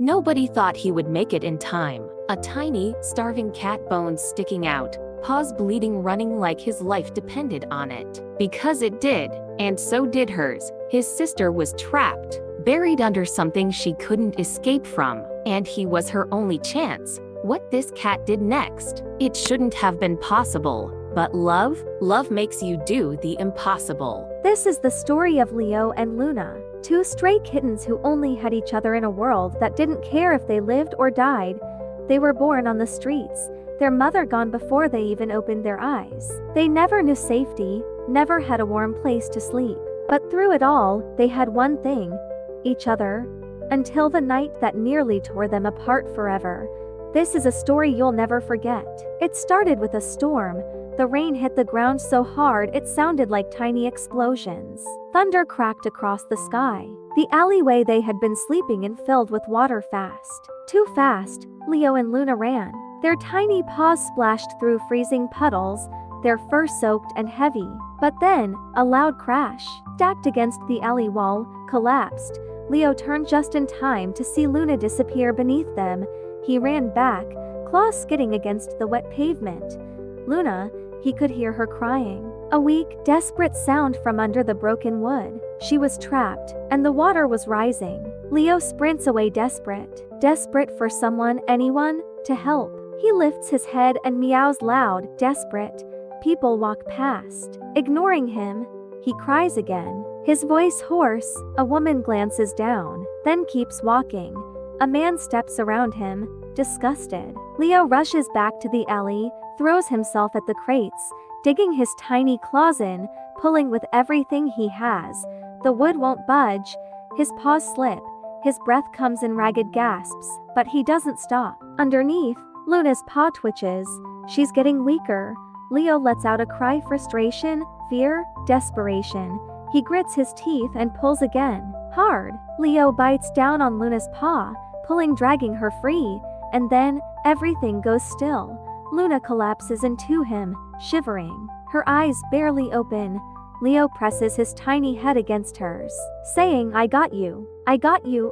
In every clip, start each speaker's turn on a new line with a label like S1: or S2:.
S1: Nobody thought he would make it in time. A tiny, starving cat, bones sticking out, paws bleeding, running like his life depended on it. Because it did, and so did hers. His sister was trapped, buried under something she couldn't escape from, and he was her only chance. What this cat did next, it shouldn't have been possible. But love makes you do the impossible.
S2: This is the story of Leo and Luna, two stray kittens who only had each other in a world that didn't care if they lived or died. They were born on the streets, their mother gone before they even opened their eyes. They never knew safety, never had a warm place to sleep. But through it all, they had one thing: each other. Until the night that nearly tore them apart forever. This is a story you'll never forget. It started with a storm. The rain hit the ground so hard it sounded like tiny explosions. Thunder cracked across the sky. The alleyway they had been sleeping in filled with water fast. Too fast, Leo and Luna ran. Their tiny paws splashed through freezing puddles, their fur soaked and heavy. But then, a loud crash, stacked against the alley wall, collapsed. Leo turned just in time to see Luna disappear beneath them. He ran back, claws skidding against the wet pavement. Luna, he could hear her crying. A weak, desperate sound from under the broken wood. She was trapped, and the water was rising. Leo sprints away desperate for someone, anyone, to help. He lifts his head and meows loud, desperate. People walk past, ignoring him. He cries again, his voice hoarse. A woman glances down, then keeps walking. A man steps around him, disgusted. Leo rushes back to the alley, throws himself at the crates, digging his tiny claws in, pulling with everything he has. The wood won't budge. His paws slip. His breath comes in ragged gasps, but he doesn't stop. Underneath, Luna's paw twitches. She's getting weaker. Leo lets out a cry: frustration, fear, desperation. He grits his teeth and pulls again, hard. Leo bites down on Luna's paw, pulling, dragging her free, and then, everything goes still. Luna collapses into him, shivering, her eyes barely open. Leo presses his tiny head against hers, saying, I got you,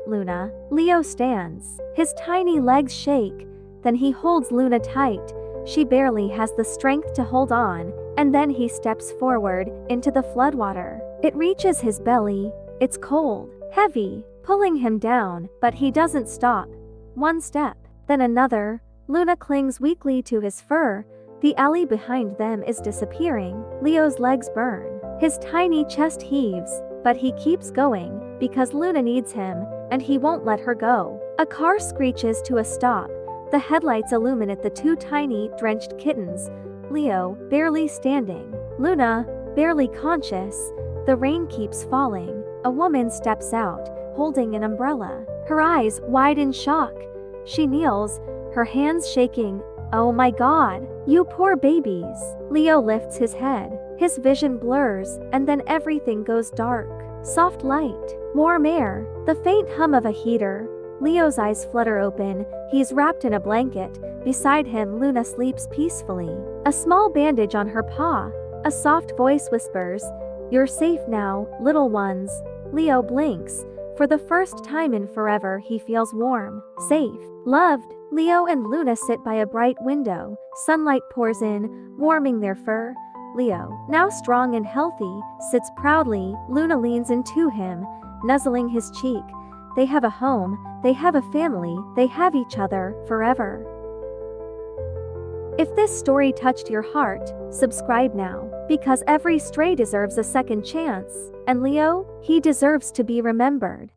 S2: Luna. Leo stands. His tiny legs shake. Then he holds Luna tight. She barely has the strength to hold on, and then he steps forward, into the floodwater. It reaches his belly. It's cold, heavy, pulling him down, but he doesn't stop. One step, then another. Luna clings weakly to his fur. The alley behind them is disappearing. Leo's legs burn. His tiny chest heaves, but he keeps going, because Luna needs him, and he won't let her go. A car screeches to a stop. The headlights illuminate the two tiny, drenched kittens. Leo, barely standing. Luna, barely conscious. The rain keeps falling. A woman steps out, holding an umbrella. Her eyes wide in shock. She kneels, her hands shaking. Oh my God, you poor babies. Leo lifts his head. His vision blurs, and then everything goes dark. Soft light, warm air, the faint hum of a heater. Leo's eyes flutter open. He's wrapped in a blanket. Beside him, Luna sleeps peacefully. A small bandage on her paw. A soft voice whispers, You're safe now, little ones. Leo blinks. For the first time in forever, he feels warm, safe, loved. Leo and Luna sit by a bright window. Sunlight pours in, warming their fur. Leo, now strong and healthy, sits proudly. Luna leans into him, nuzzling his cheek. They have a home, they have a family, they have each other, forever. If this story touched your heart, subscribe now, because every stray deserves a second chance. And Leo, he deserves to be remembered.